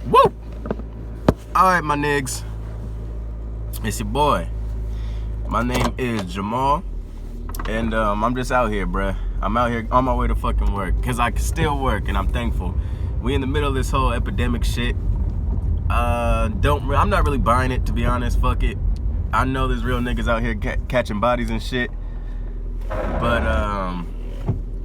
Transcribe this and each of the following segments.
Woo! Alright, my niggas. It's your boy. My name is Jamal. And I'm just out here, bruh. I'm out here on my way to fucking work. Because I can still work, and I'm thankful. We in the middle of this whole epidemic shit. I'm not really buying it, to be honest. Fuck it. I know there's real niggas out here catching bodies and shit. But,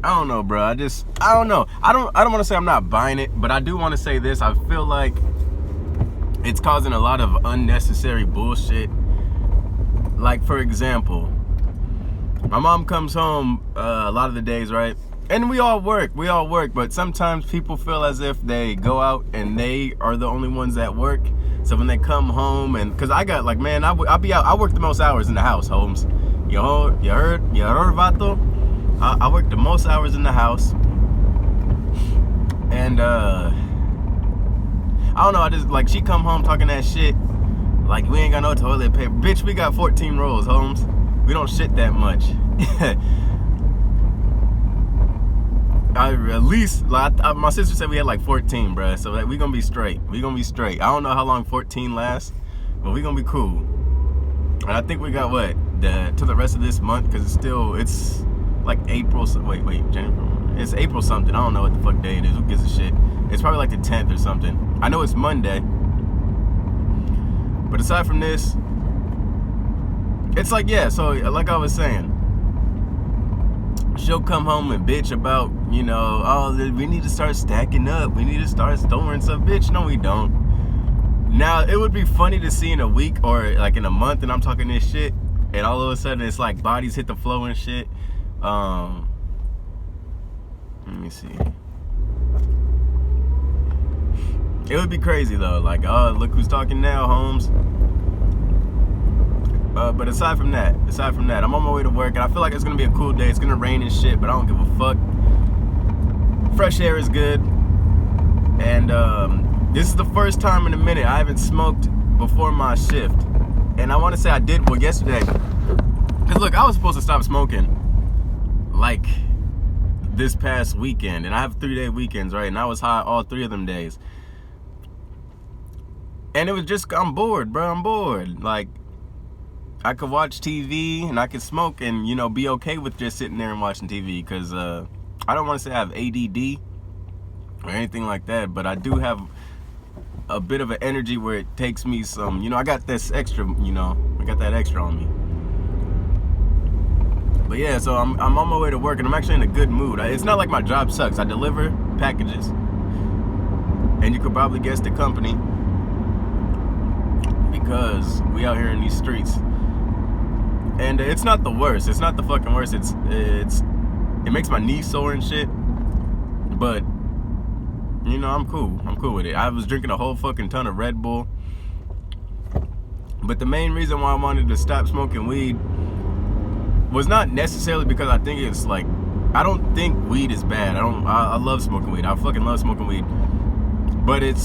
I don't know, bro. I don't know. I don't want to say I'm not buying it, but I do want to say this. I feel like it's causing a lot of unnecessary bullshit. Like, for example, my mom comes home a lot of the days, right? And we all work, but sometimes people feel as if they go out and they are the only ones that work. So when they come home, and because I got, like, man, I'll be out. I work the most hours in the house, Holmes. You heard, Vato? I work the most hours in the house. And, I don't know, I just, like, she come home talking that shit. Like, we ain't got no toilet paper. Bitch, we got 14 rolls, Holmes. We don't shit that much. At least, like, my sister said we had like 14, bruh. So like, we gonna be straight. I don't know how long 14 lasts, but we gonna be cool. And I think we got what? To the rest of this month, because it's like April. Wait, January. It's April something. I don't know what the fuck day it is. Who gives a shit? It's probably like the 10th or something. I know it's Monday. But aside from this, it's like, yeah, so like I was saying, she'll come home and bitch about, you know, oh, we need to start stacking up. We need to start storing stuff. Bitch, no, we don't. Now, it would be funny to see in a week or like in a month, and I'm talking this shit, and all of a sudden it's like bodies hit the flow and shit. Let me see. It would be crazy though, like, oh, look who's talking now, Holmes. But aside from that, I'm on my way to work, and I feel like it's gonna be a cool day. It's gonna rain and shit, but I don't give a fuck. Fresh air is good, and this is the first time in a minute I haven't smoked before my shift. And I want to say I did yesterday, cause look, I was supposed to stop smoking like this past weekend, and I have 3-day weekends, right? And I was high all 3 of them days. And it was just, I'm bored, bro. I'm bored. Like, I could watch TV and I could smoke and, you know, be okay with just sitting there and watching TV. Because I don't want to say I have ADD or anything like that, but I do have a bit of an energy where it takes me some, you know, I got this extra, you know, I got that extra on me. But yeah, so I'm on my way to work, and I'm actually in a good mood. It's not like my job sucks. I deliver packages. And you could probably guess the company, because we out here in these streets. And it's not the worst. It's not the fucking worst. It makes my knees sore and shit. But, you know, I'm cool. I'm cool with it. I was drinking a whole fucking ton of Red Bull. But the main reason why I wanted to stop smoking weed was not necessarily because I think it's like, I don't think weed is bad. I love smoking weed. I fucking love smoking weed. But it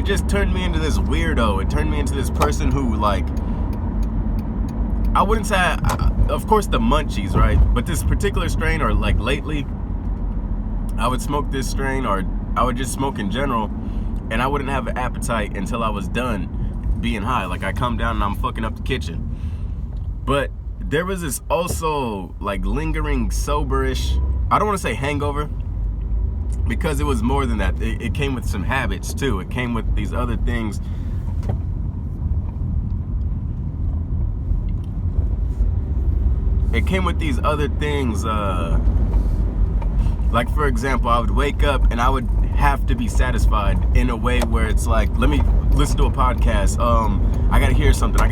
just turned me into this weirdo. It turned me into this person who, like, I wouldn't say, of course the munchies, right? But this particular strain, or like lately, I would smoke this strain, or I would just smoke in general, and I wouldn't have an appetite until I was done being high. Like, I come down and I'm fucking up the kitchen. But there was this also, like, lingering soberish, I don't want to say hangover, because it was more than that. It came with some habits too. It came with these other things. Like, for example, I would wake up and I would have to be satisfied in a way where it's like, let me listen to a podcast. I gotta hear something. Like,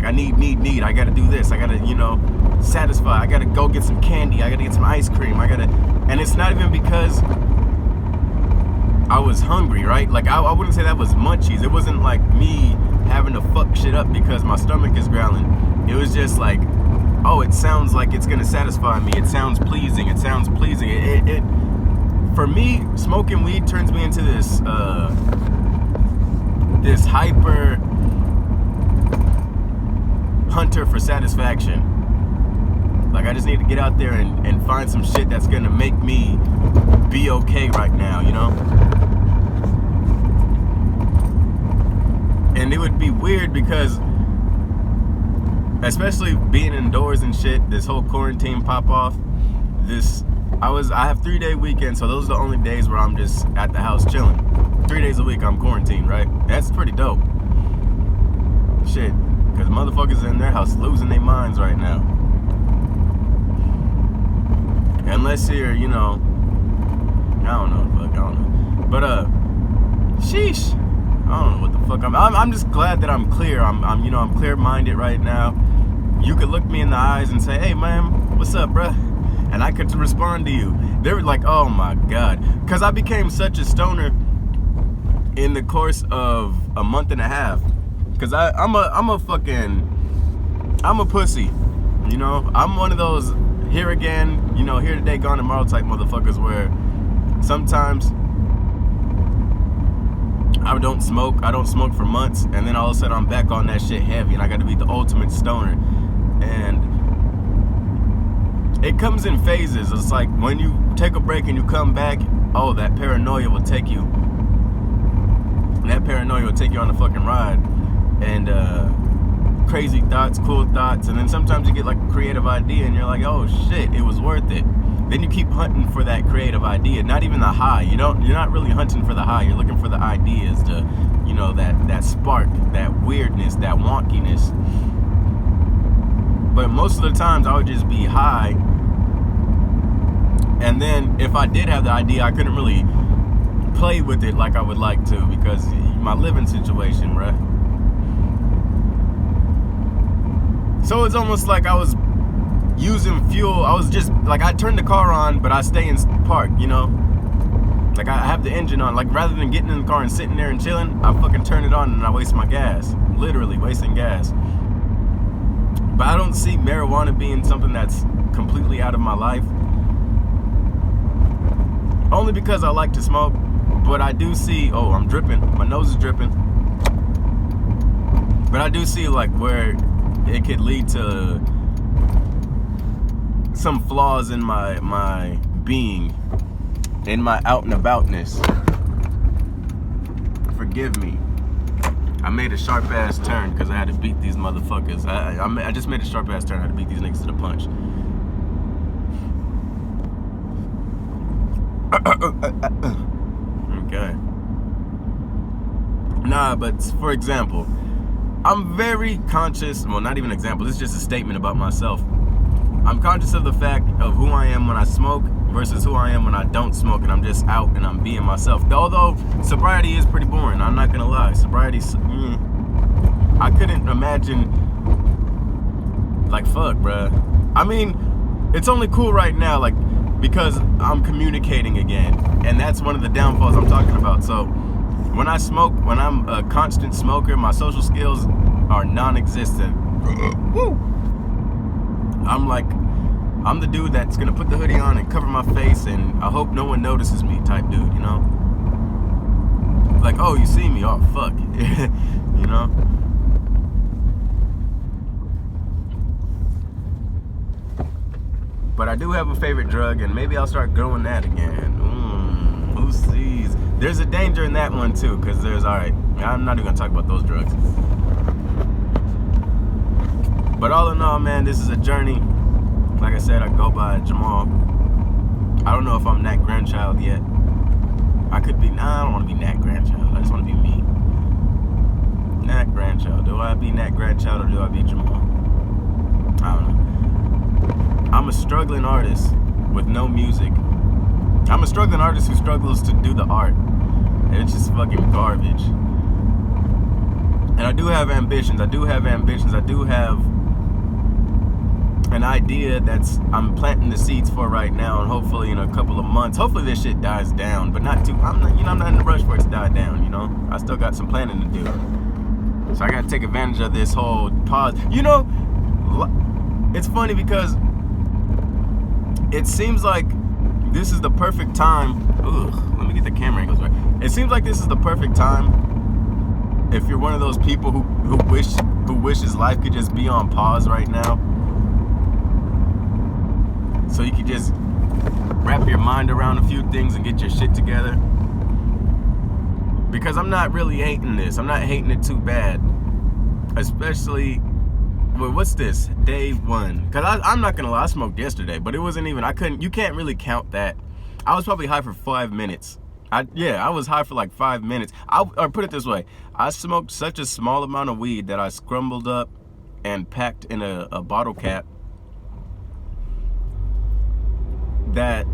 I need. I gotta do this. I gotta, you know, satisfy. I gotta go get some candy. I gotta get some ice cream. And it's not even because I was hungry, right? Like, I wouldn't say that was munchies. It wasn't like me having to fuck shit up because my stomach is growling. It was just like, oh, it sounds like it's gonna satisfy me. It sounds pleasing. It for me, smoking weed turns me into this hyper hunter for satisfaction. Like, I just need to get out there and find some shit that's gonna make me be okay right now, you know? would be weird because, especially being indoors and shit, this whole quarantine pop off, I have 3-day weekends, so those are the only days where I'm just at the house chilling. 3 days a week I'm quarantined, right? That's pretty dope. Shit, because motherfuckers in their house losing their minds right now. Unless you're, I don't know. But sheesh, I don't know what the fuck I'm just glad that I'm clear. I'm clear-minded right now. You could look me in the eyes and say, hey man, what's up, bruh? And I could respond to you. They were like, oh my God. Because I became such a stoner in the course of a month and a half. Because I'm a pussy. I'm one of those here again, here today, gone tomorrow type motherfuckers where sometimes I don't smoke for months, and then all of a sudden I'm back on that shit heavy, and I got to be the ultimate stoner. And it comes in phases. It's like when you take a break and you come back, oh, that paranoia will take you on the fucking ride. And crazy thoughts, cool thoughts, and then sometimes you get like a creative idea and you're like, oh shit, it was worth it. Then you keep hunting for that creative idea, not even the high. You're not really hunting for the high. You're looking for the ideas, that spark, that weirdness, that wonkiness. But most of the times I would just be high, and then if I did have the idea, I couldn't really play with it like I would like to because my living situation, right? So it's almost like I was using fuel. I was just like, I turned the car on, but I stay in park, like I have the engine on. Like rather than getting in the car and sitting there and chilling, I fucking turn it on and I waste my gas, literally wasting gas. But I don't see marijuana being something that's completely out of my life, only because I like to smoke. But I do see, oh, I'm dripping, my nose is dripping, but I do see like where it could lead to some flaws in my being, in my out and aboutness. Forgive me. I made a sharp ass turn because I had to beat these motherfuckers. I just made a sharp ass turn. I had to beat these niggas to the punch. Okay. Nah, but for example, I'm very conscious, well, not even an example, this is just a statement about myself. I'm conscious of the fact of who I am when I smoke versus who I am when I don't smoke, and I'm just out and I'm being myself. Although sobriety is pretty boring, I'm not gonna lie. Sobriety's, I couldn't imagine, like, fuck, bruh. I mean, it's only cool right now, like, because I'm communicating again, and that's one of the downfalls I'm talking about. So when I smoke, when I'm a constant smoker, my social skills are non-existent. Woo! I'm the dude that's gonna put the hoodie on and cover my face, and I hope no one notices me type dude, Like, oh, you see me, oh, fuck, But I do have a favorite drug, and maybe I'll start growing that again. Who sees? There's a danger in that one too, because alright, I'm not even gonna talk about those drugs. But all in all, man, this is a journey. Like I said, I go by Jamal. I don't know if I'm Nat Grandchild yet. I could be, I don't want to be Nat Grandchild. I just want to be me. Nat Grandchild. Do I be Nat Grandchild or do I be Jamal? I don't know. I'm a struggling artist with no music. I'm a struggling artist who struggles to do the art. And it's just fucking garbage. And I do have ambitions. I do have an idea I'm planting the seeds for right now, and hopefully in a couple of months, hopefully this shit dies down, but not too, I'm not in a rush for it to die down, I still got some planning to do. So I gotta take advantage of this whole pause. It's funny because it seems like this is the perfect time. Let me get the camera angles right. It seems like this is the perfect time if you're one of those people who wishes life could just be on pause right now. So you could just wrap your mind around a few things and get your shit together. Because I'm not really hating this. I'm not hating it too bad. especially, well, what's this? Day 1. Because I'm not going to lie, I smoked yesterday, but it wasn't even, you can't really count that. I was probably high for 5 minutes. I was high for like 5 minutes. Or put it this way, I smoked such a small amount of weed that I scrambled up and packed in a bottle cap that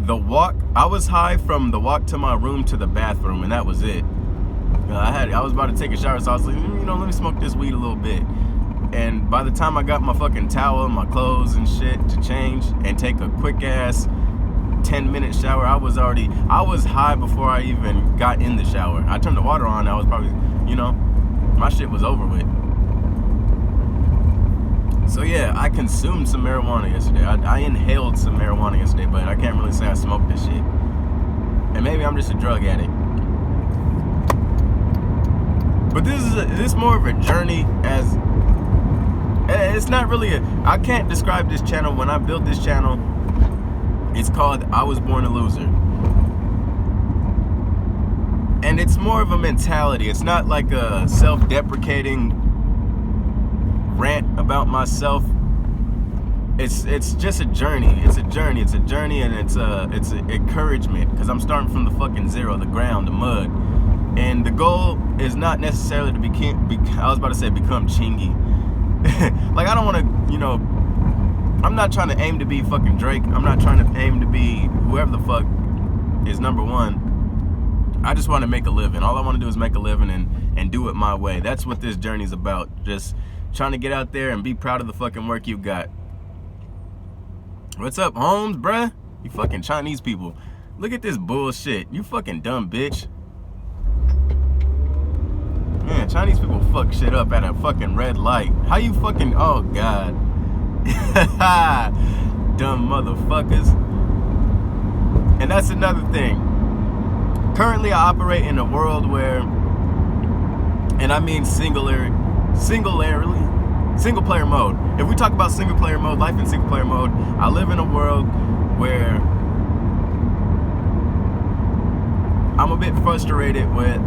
I was high from the walk to my room to the bathroom, and that was it. I was about to take a shower, so I was like, let me smoke this weed a little bit. And by the time I got my fucking towel and my clothes and shit to change and take a quick ass 10-minute shower, I was high before I even got in the shower. I turned the water on, I was probably, my shit was over with. So yeah, I consumed some marijuana yesterday. I inhaled some marijuana yesterday, but I can't really say I smoked this shit. And maybe I'm just a drug addict. But this is more of a journey, as it's not really I can't describe this channel. When I built this channel, it's called I Was Born a Loser. And it's more of a mentality. It's not like a self-deprecating rant about myself. It's just a journey. It's a journey, and it's an encouragement, because I'm starting from the fucking zero, the ground, the mud. And the goal is not necessarily to become chingy. Like, I don't want to, I'm not trying to aim to be fucking Drake. I'm not trying to aim to be whoever the fuck is number one. I just want to make a living. All I want to do is make a living and do it my way. That's what this journey's about. Just trying to get out there and be proud of the fucking work you got. What's up, Holmes, bruh? You fucking Chinese people. Look at this bullshit. You fucking dumb bitch. Man, Chinese people fuck shit up at a fucking red light. How you fucking, oh God. Dumb motherfuckers. And that's another thing. Currently I operate in a world where, and I mean single player mode. If we talk about single player mode, life in single player mode, I live in a world where I'm a bit frustrated with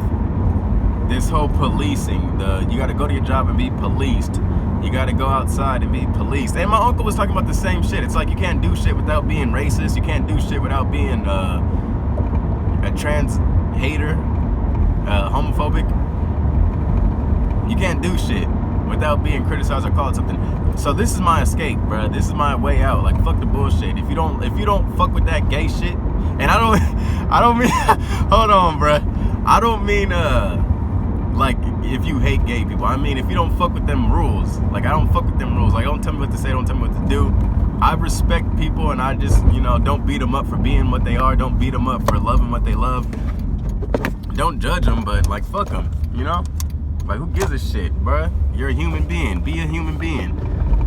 this whole policing. You gotta go to your job and be policed. You gotta go outside and be policed. And my uncle was talking about the same shit. It's like you can't do shit without being racist. You can't do shit without being a trans hater, homophobic. You can't do shit without being criticized or called something. So this is my escape, bro. This is my way out. Like, fuck the bullshit. If you don't fuck with that gay shit, and I don't mean hold on, bro. I don't mean like if you hate gay people. I mean if you don't fuck with them rules. Like, I don't fuck with them rules. Like, don't tell me what to say, don't tell me what to do. I respect people, and I just, don't beat them up for being what they are. Don't beat them up for loving what they love. Don't judge them, but like, fuck them, Like, who gives a shit, bruh? You're a human being. Be a human being.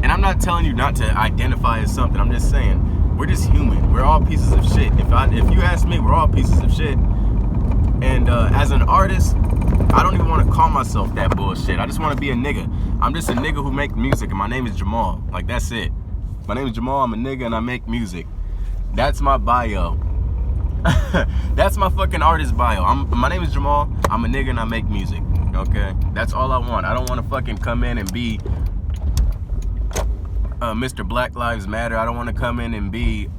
And I'm not telling you not to identify as something. I'm just saying, we're just human. We're all pieces of shit. If you ask me, we're all pieces of shit. And as an artist, I don't even want to call myself that bullshit. I just want to be a nigga. I'm just a nigga who make music, and my name is Jamal. Like, that's it. My name is Jamal. I'm a nigga, and I make music. That's my bio. That's my fucking artist bio. My name is Jamal. I'm a nigga, and I make music. Okay? That's all I want. I don't want to fucking come in and be Mr. Black Lives Matter. I don't want to come in and be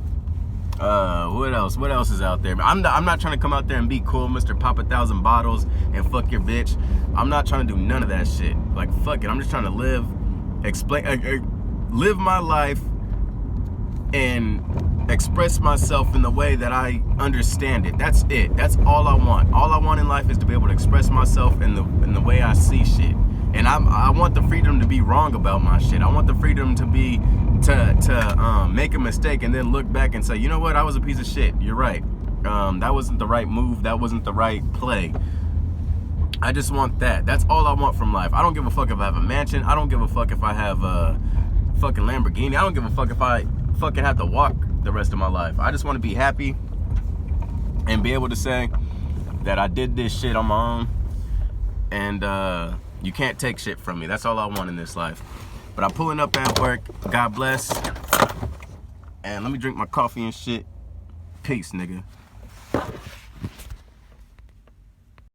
what else is out there? I'm not trying to come out there and be cool, Mr. Pop 1,000 bottles and fuck your bitch. I'm not trying to do none of that shit. Like, fuck it. I'm just trying to live my life and express myself in the way that I understand it. That's it. That's all I want. All I want in life is to be able to express myself in the way I see shit. And I want the freedom to be wrong about my shit. I want the freedom to be to make a mistake and then look back and say, you know what, I was a piece of shit. You're right. That wasn't the right move. That wasn't the right play. I just want that. That's all I want from life. I don't give a fuck if I have a mansion. I don't give a fuck if I have a fucking Lamborghini. I don't give a fuck if I fucking have to walk the rest of my life. I just want to be happy and be able to say that I did this shit on my own, and you can't take shit from me. That's all I want in this life. But I'm pulling up at work. God bless. And let me drink my coffee and shit. Peace, nigga.